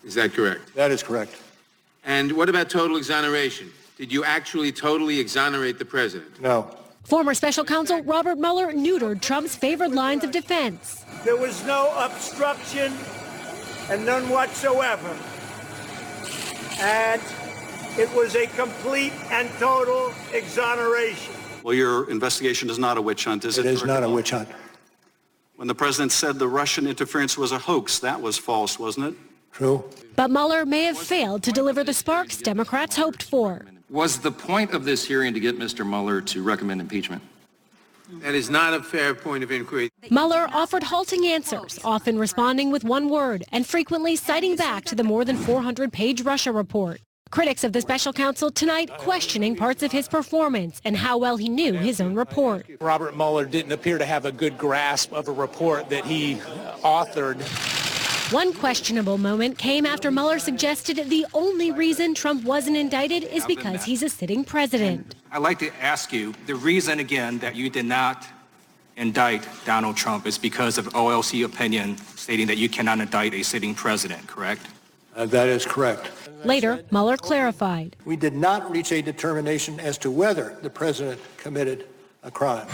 Is that correct? That is correct. And what about total exoneration? Did you actually totally exonerate the president? No. Former special counsel Robert Mueller neutered Trump's favored lines of defense. There was no obstruction and none whatsoever. And it was a complete and total exoneration. Well, your investigation is not a witch hunt, is it? It is not a witch hunt. When the president said the Russian interference was a hoax, that was false, wasn't it? True. But Mueller may have failed to deliver the sparks Democrats hoped for. Was the point of this hearing to get Mr. Mueller to recommend impeachment? That is not a fair point of inquiry. Mueller offered halting answers, often responding with one word and frequently citing back to the more than 400-page Russia report. Critics of the special counsel tonight questioning parts of his performance and how well he knew his own report. Robert Mueller didn't appear to have a good grasp of a report that he authored. One questionable moment came after Mueller suggested the only reason Trump wasn't indicted is because he's a sitting president. I'd like to ask you, the reason, again, that you did not indict Donald Trump is because of OLC opinion stating that you cannot indict a sitting president, correct? That is correct. Later, Mueller clarified. We did not reach a determination as to whether the president committed a crime.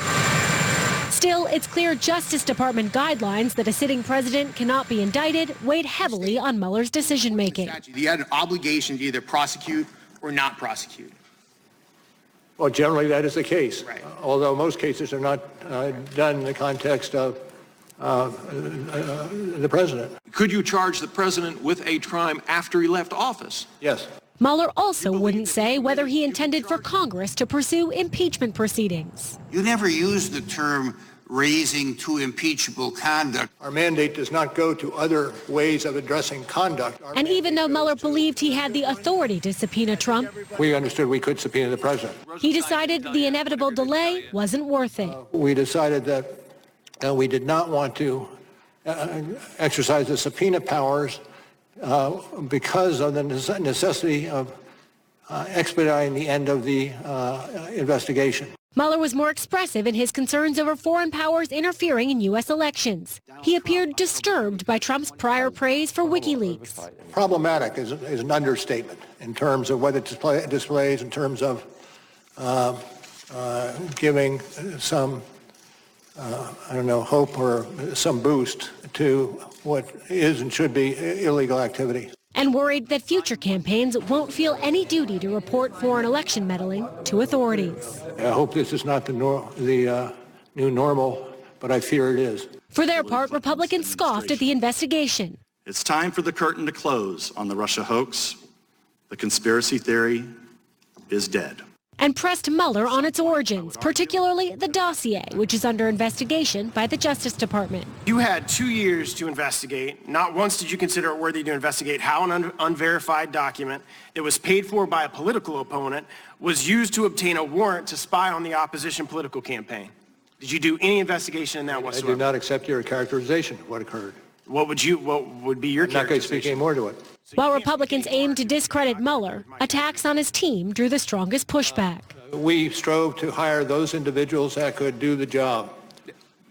Still, it's clear Justice Department guidelines that a sitting president cannot be indicted weighed heavily on Mueller's decision-making. You had an obligation to either prosecute or not prosecute. Well, generally that is the case, right. Although most cases are not done in the context of the president. Could you charge the president with a crime after he left office? Yes. Mueller also wouldn't say whether he intended for Congress to pursue impeachment proceedings. You never used the term raising to impeachable conduct. Our mandate does not go to other ways of addressing conduct. And even though Mueller believed he had the authority to subpoena Trump, we understood we could subpoena the president. He decided the inevitable delay wasn't worth it. We decided that we did not want to exercise the subpoena powers because of the necessity of expediting the end of the investigation. Mueller was more expressive in his concerns over foreign powers interfering in U.S. elections. He appeared disturbed by Trump's prior praise for WikiLeaks. Problematic is an understatement in terms of what it displays, in terms of giving some, hope or some boost to what is and should be illegal activity. And worried that future campaigns won't feel any duty to report foreign election meddling to authorities. I hope this is not the new normal, but I fear it is. For their part, Republicans scoffed at the investigation. It's time for the curtain to close on the Russia hoax. The conspiracy theory is dead. And pressed Mueller on its origins, particularly the dossier, which is under investigation by the Justice Department. You had 2 years to investigate. Not once did you consider it worthy to investigate how an unverified document that was paid for by a political opponent was used to obtain a warrant to spy on the opposition political campaign. Did you do any investigation in that whatsoever? I do not accept your characterization of what occurred. What would be your I'm not going to speak any more to it. While Republicans aimed to discredit Mueller, attacks on his team drew the strongest pushback. We strove to hire those individuals that could do the job.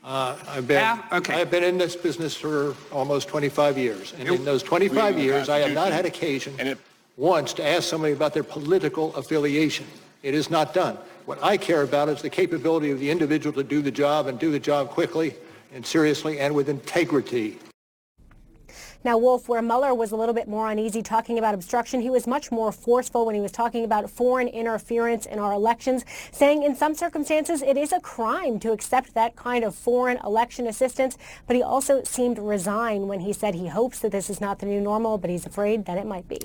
I've been in this business for almost 25 years. And in those 25 years, I have not had occasion once to ask somebody about their political affiliation. It is not done. What I care about is the capability of the individual to do the job and do the job quickly and seriously and with integrity. Now, Wolf, where Mueller was a little bit more uneasy talking about obstruction, he was much more forceful when he was talking about foreign interference in our elections, saying in some circumstances it is a crime to accept that kind of foreign election assistance. But he also seemed resigned when he said he hopes that this is not the new normal, but he's afraid that it might be.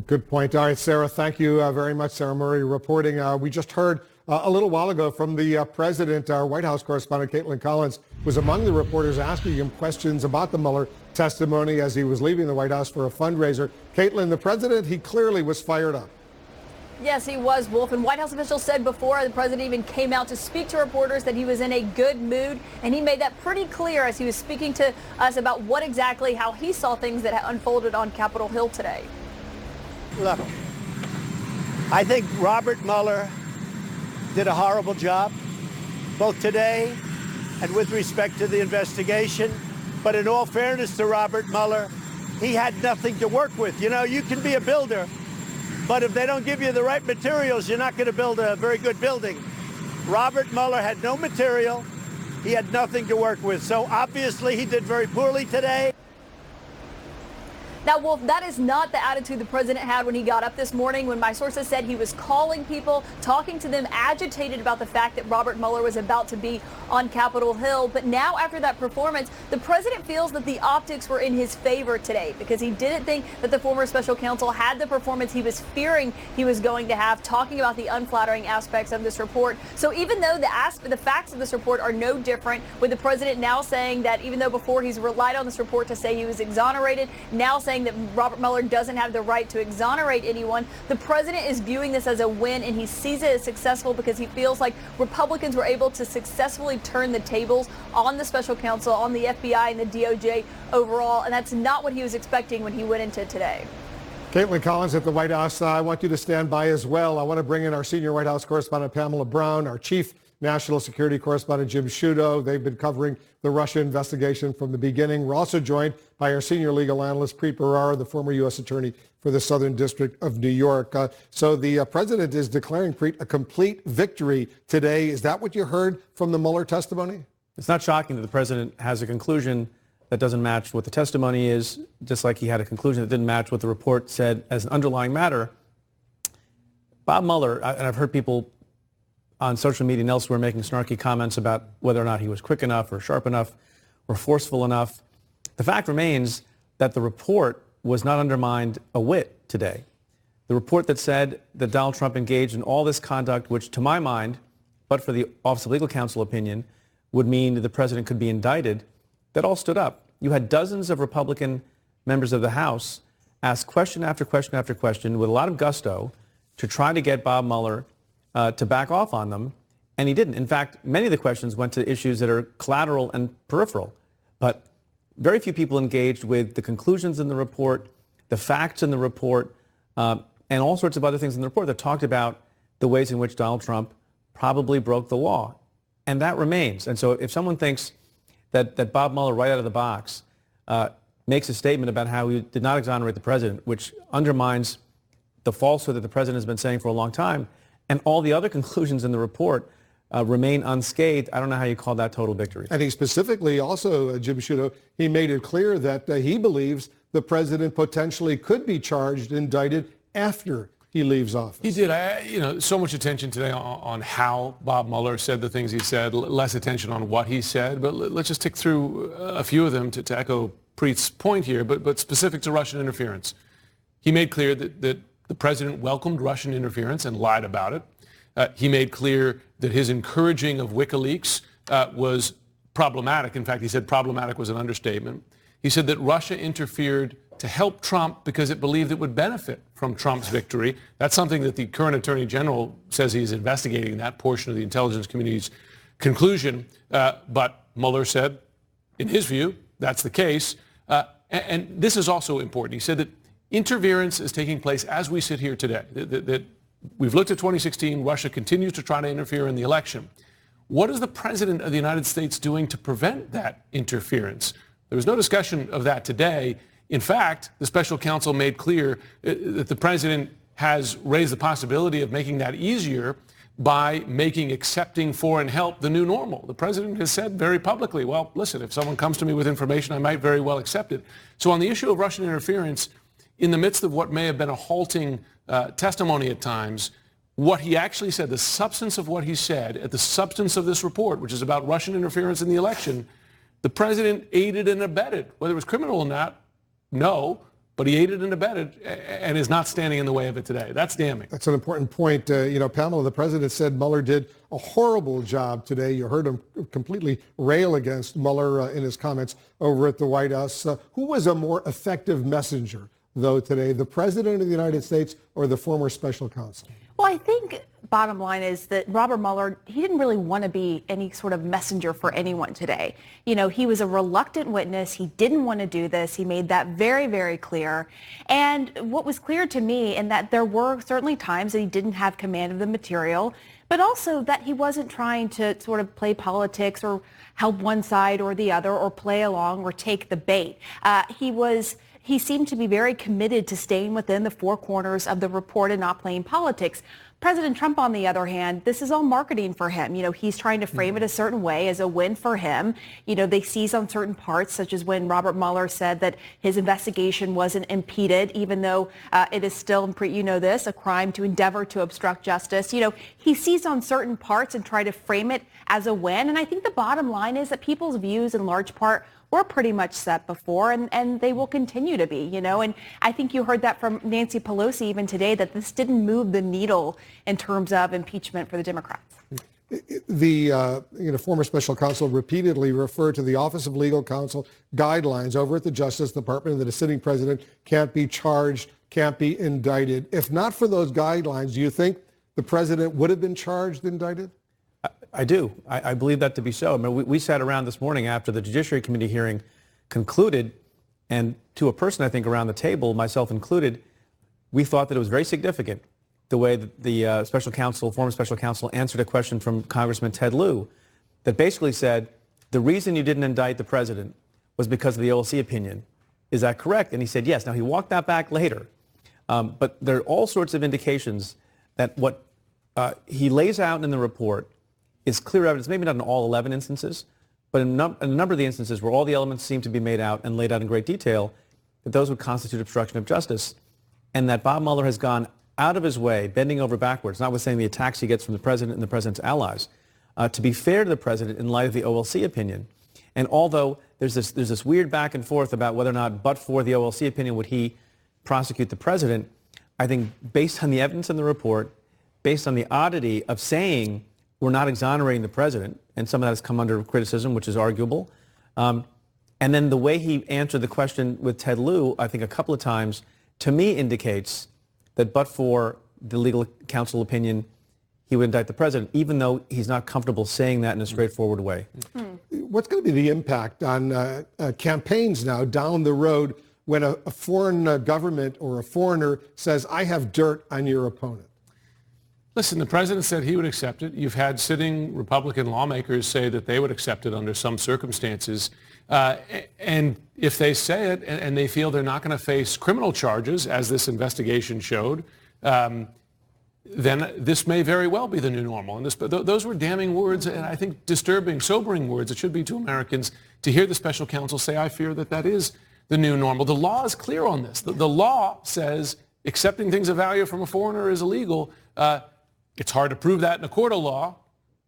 Good point. All right, Sarah, thank you very much. Sarah Murray reporting. We just heard a little while ago from the president. Our White House correspondent, Caitlin Collins, was among the reporters asking him questions about the Mueller testimony as he was leaving the White House for a fundraiser. Caitlin, the president, he clearly was fired up. Yes, he was, Wolf. And White House officials said before the president even came out to speak to reporters that he was in a good mood. And he made that pretty clear as he was speaking to us about how he saw things that unfolded on Capitol Hill today. Look, I think Robert Mueller did a horrible job, both today and with respect to the investigation. But in all fairness to Robert Mueller, he had nothing to work with. You know, you can be a builder, but if they don't give you the right materials, you're not going to build a very good building. Robert Mueller had no material. He had nothing to work with. So obviously he did very poorly today. Now, Wolf, that is not the attitude the president had when he got up this morning, when my sources said he was calling people, talking to them, agitated about the fact that Robert Mueller was about to be on Capitol Hill. But now, after that performance, the president feels that the optics were in his favor today because he didn't think that the former special counsel had the performance he was fearing he was going to have, talking about the unflattering aspects of this report. So even though the facts of this report are no different, with the president now saying that even though before he's relied on this report to say he was exonerated, now saying that Robert Mueller doesn't have the right to exonerate anyone, the president is viewing this as a win, and he sees it as successful because he feels like Republicans were able to successfully turn the tables on the special counsel, on the FBI and the DOJ overall, and that's not what he was expecting when he went into today. Caitlin Collins at the White House. I want you to stand by as well. I want to bring in our senior White House correspondent, Pamela Brown, our chief national security correspondent, Jim Sciutto. They've been covering the Russia investigation from the beginning. We're also joined by our senior legal analyst, Preet Bharara, the former U.S. attorney for the Southern District of New York. So the president is declaring, Preet, a complete victory today. Is that what you heard from the Mueller testimony? It's not shocking that the president has a conclusion that doesn't match what the testimony is, just like he had a conclusion that didn't match what the report said as an underlying matter. Bob Mueller, and I've heard people on social media and elsewhere making snarky comments about whether or not he was quick enough or sharp enough or forceful enough. The fact remains that the report was not undermined a whit today. The report that said that Donald Trump engaged in all this conduct, which to my mind, but for the Office of Legal Counsel opinion, would mean that the president could be indicted, that all stood up. You had dozens of Republican members of the House ask question after question after question with a lot of gusto to try to get Bob Mueller to back off on them, and he didn't. In fact, many of the questions went to issues that are collateral and peripheral, but very few people engaged with the conclusions in the report, the facts in the report, and all sorts of other things in the report that talked about the ways in which Donald Trump probably broke the law. And that remains. And so if someone thinks that Bob Mueller, right out of the box, makes a statement about how he did not exonerate the president, which undermines the falsehood that the president has been saying for a long time, and all the other conclusions in the report remain unscathed, I don't know how you call that total victory. And he specifically also, Jim Sciutto, he made it clear that he believes the president potentially could be charged, indicted after he leaves office. He did. So much attention today on how Bob Mueller said the things he said, less attention on what he said. But let's just tick through a few of them to echo Preet's point here, but specific to Russian interference. He made clear that the president welcomed Russian interference and lied about it. He made clear that his encouraging of WikiLeaks was problematic. In fact, he said problematic was an understatement. He said that Russia interfered to help Trump because it believed it would benefit from Trump's victory. That's something that the current Attorney General says he's investigating, that portion of the intelligence community's conclusion. But Mueller said, in his view, that's the case. And this is also important. He said that interference is taking place as we sit here today, that we've looked at 2016, Russia continues to try to interfere in the election. What is the President of the United States doing to prevent that interference? There was no discussion of that today. In fact, the special counsel made clear that the President has raised the possibility of making that easier by making accepting foreign help the new normal. The President has said very publicly, well, listen, if someone comes to me with information, I might very well accept it. So on the issue of Russian interference, in the midst of what may have been a halting testimony at times, what he actually said, the substance of what he said, at the substance of this report, which is about Russian interference in the election, the president aided and abetted. Whether it was criminal or not, no, but he aided and abetted and is not standing in the way of it today. That's damning. That's an important point. Pamela, the president said Mueller did a horrible job today. You heard him completely rail against Mueller in his comments over at the White House. Who was a more effective messenger, though, today, the president of the United States or the former special counsel? Well, I think bottom line is that Robert Mueller, he didn't really want to be any sort of messenger for anyone today. He was a reluctant witness. He didn't want to do this. He made that very, very clear. And what was clear to me, and that there were certainly times that he didn't have command of the material, but also that he wasn't trying to sort of play politics or help one side or the other or play along or take the bait. He was he seemed to be very committed to staying within the four corners of the report and not playing politics. President Trump, on the other hand, this is all marketing for him. He's trying to frame it a certain way as a win for him. They seize on certain parts, such as when Robert Mueller said that his investigation wasn't impeded, even though it is still, a crime to endeavor to obstruct justice. He seized on certain parts and tried to frame it as a win. And I think the bottom line is that people's views in large part were pretty much set before, and they will continue to be, And I think you heard that from Nancy Pelosi even today, that this didn't move the needle in terms of impeachment for the Democrats. The former special counsel repeatedly referred to the Office of Legal Counsel guidelines over at the Justice Department that a sitting president can't be charged, can't be indicted. If not for those guidelines, do you think the president would have been charged, indicted? I do. I believe that to be so. I mean, we sat around this morning after the Judiciary Committee hearing concluded, and to a person, I think, around the table, myself included, we thought that it was very significant the way that the former special counsel answered a question from Congressman Ted Lieu that basically said, the reason you didn't indict the president was because of the OLC opinion. Is that correct? And he said, yes. Now, he walked that back later. But there are all sorts of indications that what he lays out in the report is clear evidence, maybe not in all 11 instances, but in a number of the instances where all the elements seem to be made out and laid out in great detail, that those would constitute obstruction of justice, and that Bob Mueller has gone out of his way, bending over backwards, notwithstanding the attacks he gets from the president and the president's allies, to be fair to the president in light of the OLC opinion. And although there's this weird back and forth about whether or not, but for the OLC opinion, would he prosecute the president, I think based on the evidence in the report, based on the oddity of saying we're not exonerating the president, and some of that has come under criticism, which is arguable. And then the way he answered the question with Ted Lieu, I think a couple of times, to me indicates that but for the legal counsel opinion, he would indict the president, even though he's not comfortable saying that in a straightforward way. What's going to be the impact on campaigns now down the road when a foreign government or a foreigner says, I have dirt on your opponent? Listen, the president said he would accept it. You've had sitting Republican lawmakers say that they would accept it under some circumstances. And if they say it and they feel they're not going to face criminal charges, as this investigation showed, then this may very well be the new normal. And those were damning words, and I think disturbing, sobering words. It should be to Americans to hear the special counsel say, I fear that that is the new normal. The law is clear on this. The law says accepting things of value from a foreigner is illegal. It's hard to prove that in a court of law.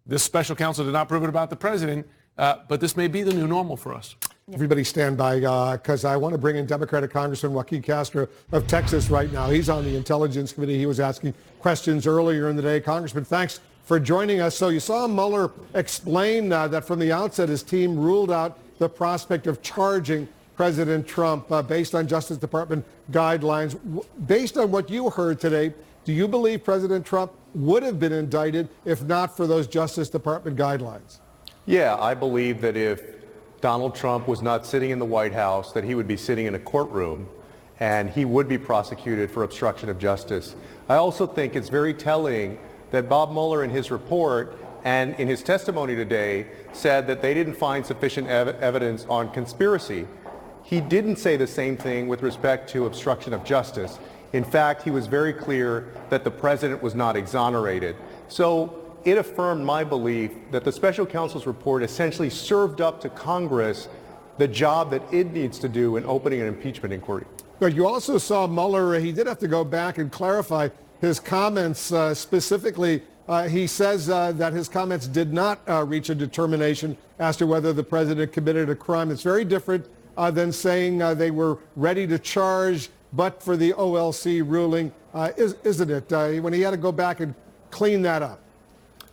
This special counsel did not prove it about the president, but this may be the new normal for us. Everybody stand by, because I want to bring in Democratic Congressman Joaquin Castro of Texas right now. He's on the Intelligence Committee. He was asking questions earlier in the day. Congressman, thanks for joining us. So you saw Mueller explain that from the outset his team ruled out the prospect of charging President Trump based on Justice Department guidelines. Based on what you heard today, do you believe President Trump would have been indicted if not for those Justice Department guidelines? Yeah, I believe that if Donald Trump was not sitting in the White House, that he would be sitting in a courtroom and he would be prosecuted for obstruction of justice. I also think it's very telling that Bob Mueller in his report and in his testimony today said that they didn't find sufficient evidence on conspiracy. He didn't say the same thing with respect to obstruction of justice. In fact, he was very clear that the president was not exonerated. So it affirmed my belief that the special counsel's report essentially served up to Congress the job that it needs to do in opening an impeachment inquiry. But you also saw Mueller, he did have to go back and clarify his comments specifically. He says that his comments did not reach a determination as to whether the president committed a crime. It's very different than saying they were ready to charge but for the OLC ruling, isn't it? When he had to go back and clean that up.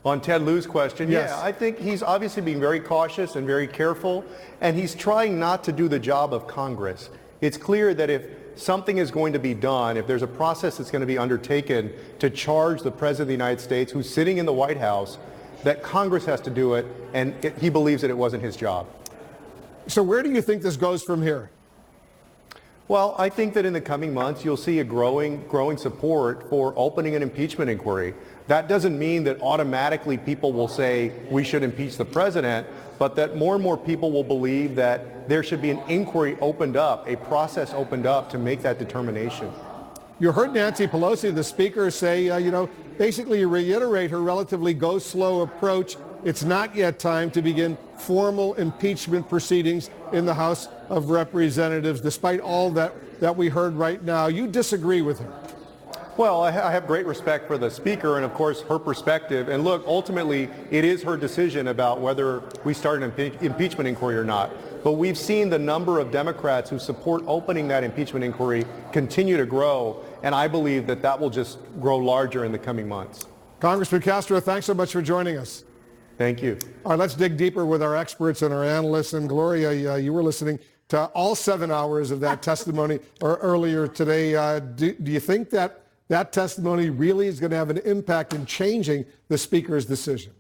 On Ted Lieu's question, yes. Yeah, I think he's obviously being very cautious and very careful, and he's trying not to do the job of Congress. It's clear that if something is going to be done, if there's a process that's going to be undertaken to charge the President of the United States who's sitting in the White House, that Congress has to do it, and he believes that it wasn't his job. So where do you think this goes from here? Well, I think that in the coming months, you'll see a growing support for opening an impeachment inquiry. That doesn't mean that automatically people will say we should impeach the president, but that more and more people will believe that there should be an inquiry opened up, a process opened up to make that determination. You heard Nancy Pelosi, the speaker, say, basically reiterate her relatively go slow approach. It's not yet time to begin formal impeachment proceedings in the House of Representatives, despite all that we heard right now. You disagree with her? Well, I have great respect for the speaker and, of course, her perspective. And look, ultimately, it is her decision about whether we start an impeachment inquiry or not. But we've seen the number of Democrats who support opening that impeachment inquiry continue to grow. And I believe that that will just grow larger in the coming months. Congressman Castro, thanks so much for joining us. Thank you. All right, let's dig deeper with our experts and our analysts. And Gloria, you were listening to all 7 hours of that testimony earlier today. Do you think that testimony really is going to have an impact in changing the speaker's decision?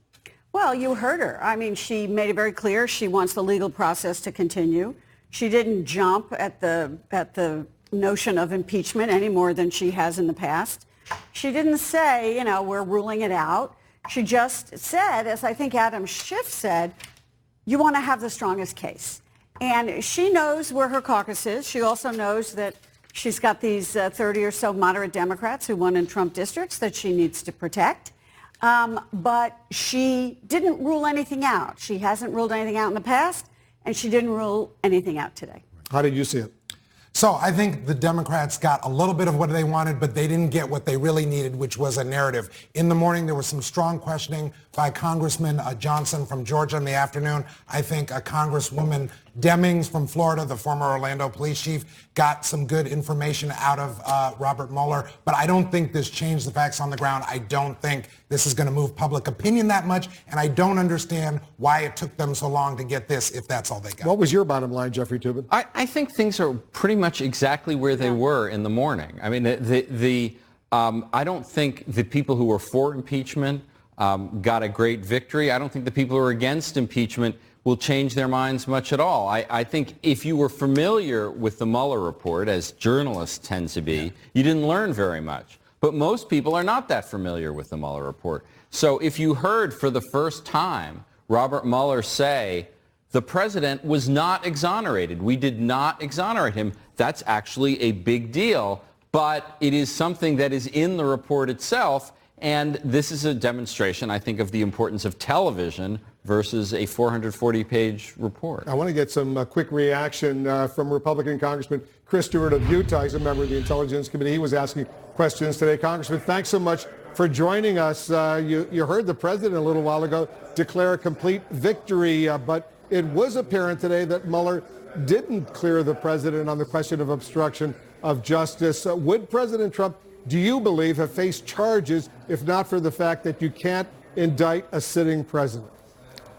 Well, you heard her. I mean, she made it very clear she wants the legal process to continue. She didn't jump at the notion of impeachment any more than she has in the past. She didn't say, we're ruling it out. She just said, as I think Adam Schiff said, you want to have the strongest case. And she knows where her caucus is. She also knows that she's got these 30 or so moderate Democrats who won in Trump districts that she needs to protect. But she didn't rule anything out. She hasn't ruled anything out in the past, and she didn't rule anything out today. How did you see it? So I think the Democrats got a little bit of what they wanted, but they didn't get what they really needed, which was a narrative. In the morning, there was some strong questioning by Congressman Johnson from Georgia. In the afternoon, I think Congresswoman Demings from Florida, the former Orlando police chief, got some good information out of Robert Mueller. But I don't think this changed the facts on the ground. I don't think this is going to move public opinion that much. And I don't understand why it took them so long to get this, if that's all they got. What was your bottom line, Jeffrey Toobin? I think things are pretty much exactly where they were in the morning. I mean, I don't think the people who were for impeachment got a great victory. I don't think the people who are against impeachment will change their minds much at all. I think if you were familiar with the Mueller report, as journalists tend to be, you didn't learn very much. But most people are not that familiar with the Mueller report. So if you heard for the first time Robert Mueller say, the president was not exonerated, we did not exonerate him, that's actually a big deal. But it is something that is in the report itself. And this is a demonstration, I think, of the importance of television versus a 440-page report. I want to get some quick reaction from Republican Congressman Chris Stewart of Utah. He's a member of the Intelligence Committee. He was asking questions today. Congressman, thanks so much for joining us. You heard the president a little while ago declare a complete victory, but it was apparent today that Mueller didn't clear the president on the question of obstruction of justice. Would President Trump, do you believe, have faced charges if not for the fact that you can't indict a sitting president?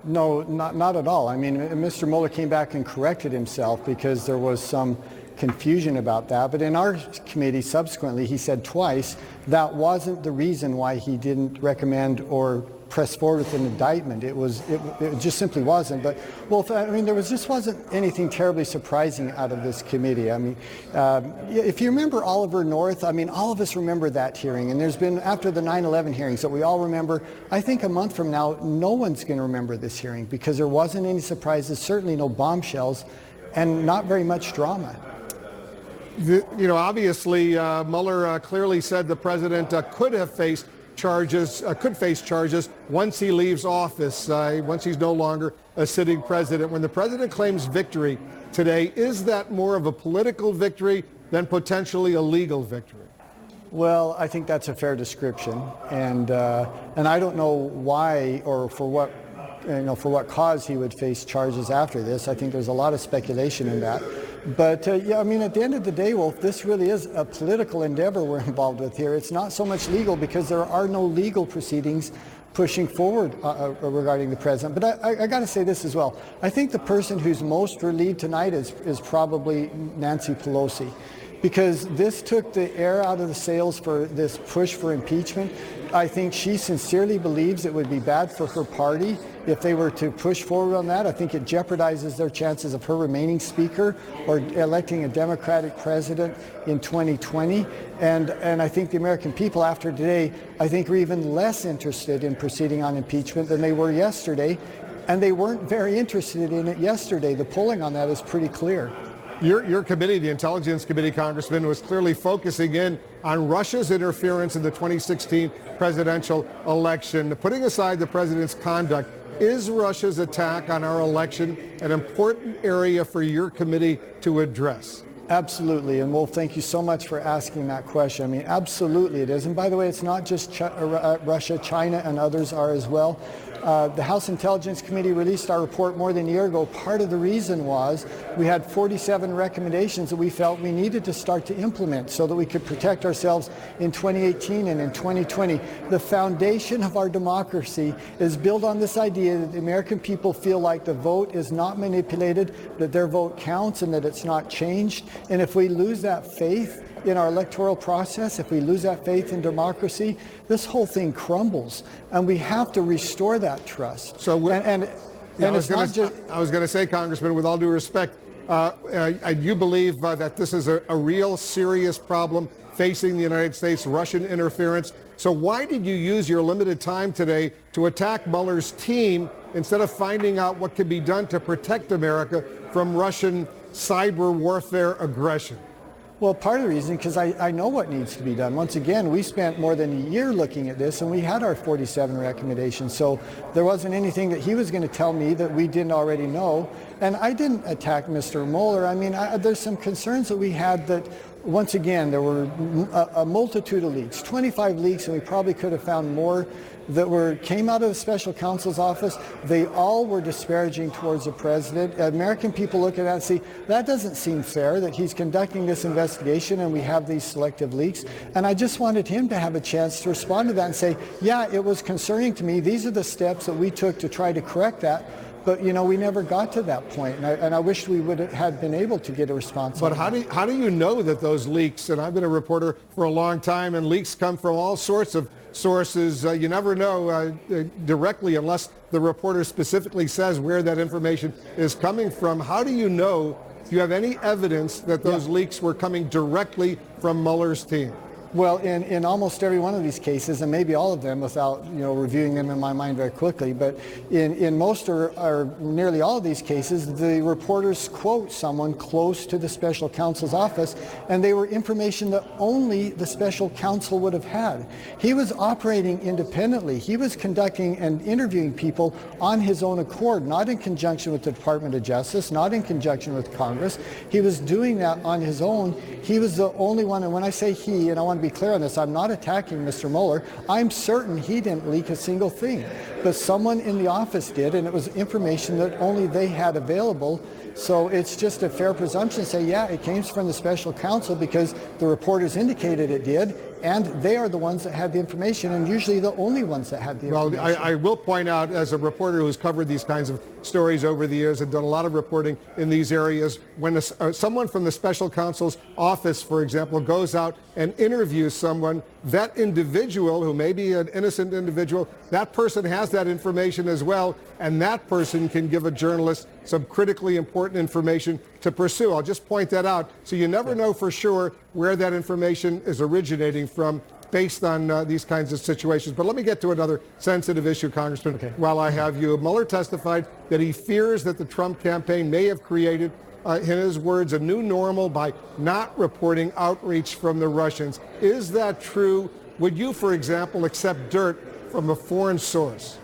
No, not at all. I mean, Mr. Mueller came back and corrected himself because there was some confusion about that. But in our committee, subsequently, he said twice that wasn't the reason why he didn't recommend or press forward with an indictment. It just simply wasn't. But, well, I mean, just wasn't anything terribly surprising out of this committee. I mean, if you remember Oliver North, I mean, all of us remember that hearing. And there's been, after the 9/11 hearings that we all remember, I think a month from now, no one's going to remember this hearing because there wasn't any surprises, certainly no bombshells, and not very much drama. Obviously, Mueller clearly said the president could face charges once he leaves office, once he's no longer a sitting president. When the president claims victory today, is that more of a political victory than potentially a legal victory? Well, I think that's a fair description, and I don't know why or for what cause he would face charges after this. I think there's a lot of speculation in that. But, yeah, I mean, at the end of the day, Wolf, this really is a political endeavor we're involved with here. It's not so much legal because there are no legal proceedings pushing forward regarding the president. But I got to say this as well. I think the person who's most relieved tonight is probably Nancy Pelosi, because this took the air out of the sails for this push for impeachment. I think she sincerely believes it would be bad for her party If they were to push forward on that, I think it jeopardizes their chances of her remaining Speaker or electing a Democratic president in 2020. And I think the American people after today, I think, are even less interested in proceeding on impeachment than they were yesterday. And they weren't very interested in it yesterday. The polling on that is pretty clear. Your committee, the Intelligence Committee, Congressman, was clearly focusing in on Russia's interference in the 2016 presidential election. Putting aside the president's conduct, is Russia's attack on our election an important area for your committee to address? Absolutely. And Wolf, thank you so much for asking that question. I mean, absolutely it is. And by the way, it's not just Russia, China and others are as well. The House Intelligence Committee released our report more than a year ago. Part of the reason was we had 47 recommendations that we felt we needed to start to implement so that we could protect ourselves in 2018 and in 2020. The foundation of our democracy is built on this idea that the American people feel like the vote is not manipulated, that their vote counts and that it's not changed. And if we lose that faith in our electoral process, if we lose that faith in democracy, this whole thing crumbles, and we have to restore that trust. So, I was going to say, Congressman, with all due respect, you believe that this is a real serious problem facing the United States, Russian interference. So why did you use your limited time today to attack Mueller's team instead of finding out what can be done to protect America from Russian cyber warfare aggression? Well, part of the reason, because I know what needs to be done. Once again, we spent more than a year looking at this, and we had our 47 recommendations. So there wasn't anything that he was going to tell me that we didn't already know. And I didn't attack Mr. Mueller. I mean, there's some concerns that we had that, once again, there were a multitude of leaks, 25 leaks, and we probably could have found more that came out of the special counsel's office. They all were disparaging towards the president. American people look at that and see, that doesn't seem fair that he's conducting this investigation and we have these selective leaks. And I just wanted him to have a chance to respond to that and say, yeah, it was concerning to me. These are the steps that we took to try to correct that. But, you know, we never got to that point, and I wish we would have been able to get a response. But how do you know that those leaks, and I've been a reporter for a long time, and leaks come from all sorts of sources. You never know directly unless the reporter specifically says where that information is coming from. How do you know, do you have any evidence that those leaks were coming directly from Mueller's team? Well, in almost every one of these cases, and maybe all of them without reviewing them in my mind very quickly, but in most or nearly all of these cases, the reporters quote someone close to the special counsel's office, and they were information that only the special counsel would have had. He was operating independently. He was conducting and interviewing people on his own accord, not in conjunction with the Department of Justice, not in conjunction with Congress. He was doing that on his own. He was the only one, and when I say he, and I want to be clear on this, I'm not attacking Mr. Mueller. I'm certain he didn't leak a single thing, but someone in the office did, and it was information that only they had available. So it's just a fair presumption to say, yeah, it came from the special counsel because the reporters indicated it did, and they are the ones that had the information, and usually the only ones that had the information. Well, I will point out, as a reporter who's covered these kinds of stories over the years and done a lot of reporting in these areas, when someone from the special counsel's office, for example, goes out and interviews someone, that individual, who may be an innocent individual, that person has that information as well, and that person can give a journalist some critically important information to pursue. I'll just point that out. So you never know for sure where that information is originating from based on these kinds of situations. But let me get to another sensitive issue, Congressman, while I have you. Mueller testified that he fears that the Trump campaign may have created, in his words, a new normal by not reporting outreach from the Russians. Is that true? Would you, for example, accept dirt from a foreign source?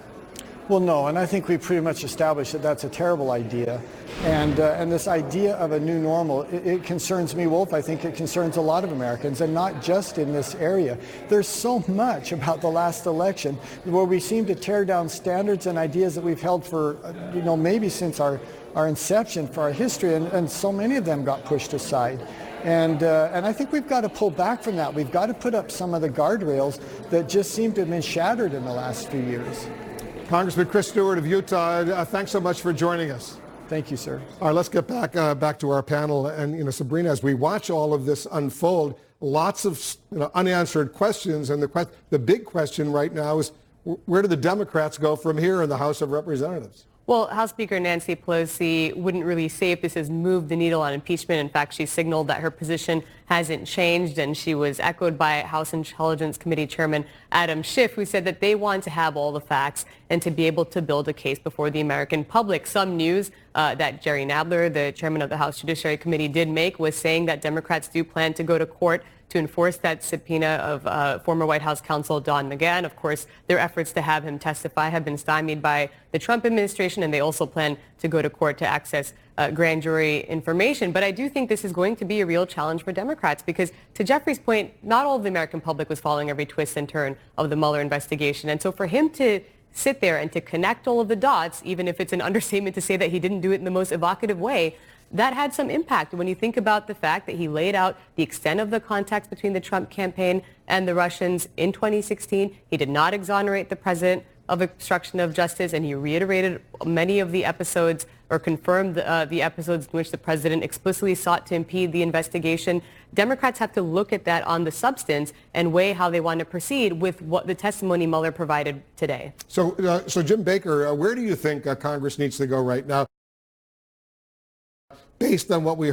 Well, no, and I think we pretty much established that that's a terrible idea. And this idea of a new normal, it concerns me, Wolf. I think it concerns a lot of Americans, and not just in this area. There's so much about the last election where we seem to tear down standards and ideas that we've held for, maybe since our inception, for our history, and so many of them got pushed aside. And I think we've got to pull back from that. We've got to put up some of the guardrails that just seem to have been shattered in the last few years. Congressman Chris Stewart of Utah, thanks so much for joining us. Thank you, sir. All right, let's get back to our panel. And, Sabrina, as we watch all of this unfold, lots of unanswered questions. And the big question right now is, where do the Democrats go from here in the House of Representatives? Well, House Speaker Nancy Pelosi wouldn't really say if this has moved the needle on impeachment. In fact, she signaled that her position hasn't changed, and she was echoed by House Intelligence Committee Chairman Adam Schiff, who said that they want to have all the facts and to be able to build a case before the American public. Some news that Jerry Nadler, the chairman of the House Judiciary Committee, did make was saying that Democrats do plan to go to court to enforce that subpoena of former White House counsel Don McGahn. Of course, their efforts to have him testify have been stymied by the Trump administration, and they also plan to go to court to access grand jury information. But I do think this is going to be a real challenge for Democrats because, to Jeffrey's point, not all of the American public was following every twist and turn of the Mueller investigation. And so for him to sit there and to connect all of the dots, even if it's an understatement to say that he didn't do it in the most evocative way, that had some impact when you think about the fact that he laid out the extent of the contacts between the Trump campaign and the Russians in 2016. He did not exonerate the president of obstruction of justice, and he reiterated many of the episodes or confirmed the episodes in which the president explicitly sought to impede the investigation. Democrats have to look at that on the substance and weigh how they want to proceed with what the testimony Mueller provided today. So Jim Baker, where do you think Congress needs to go right now, based on what we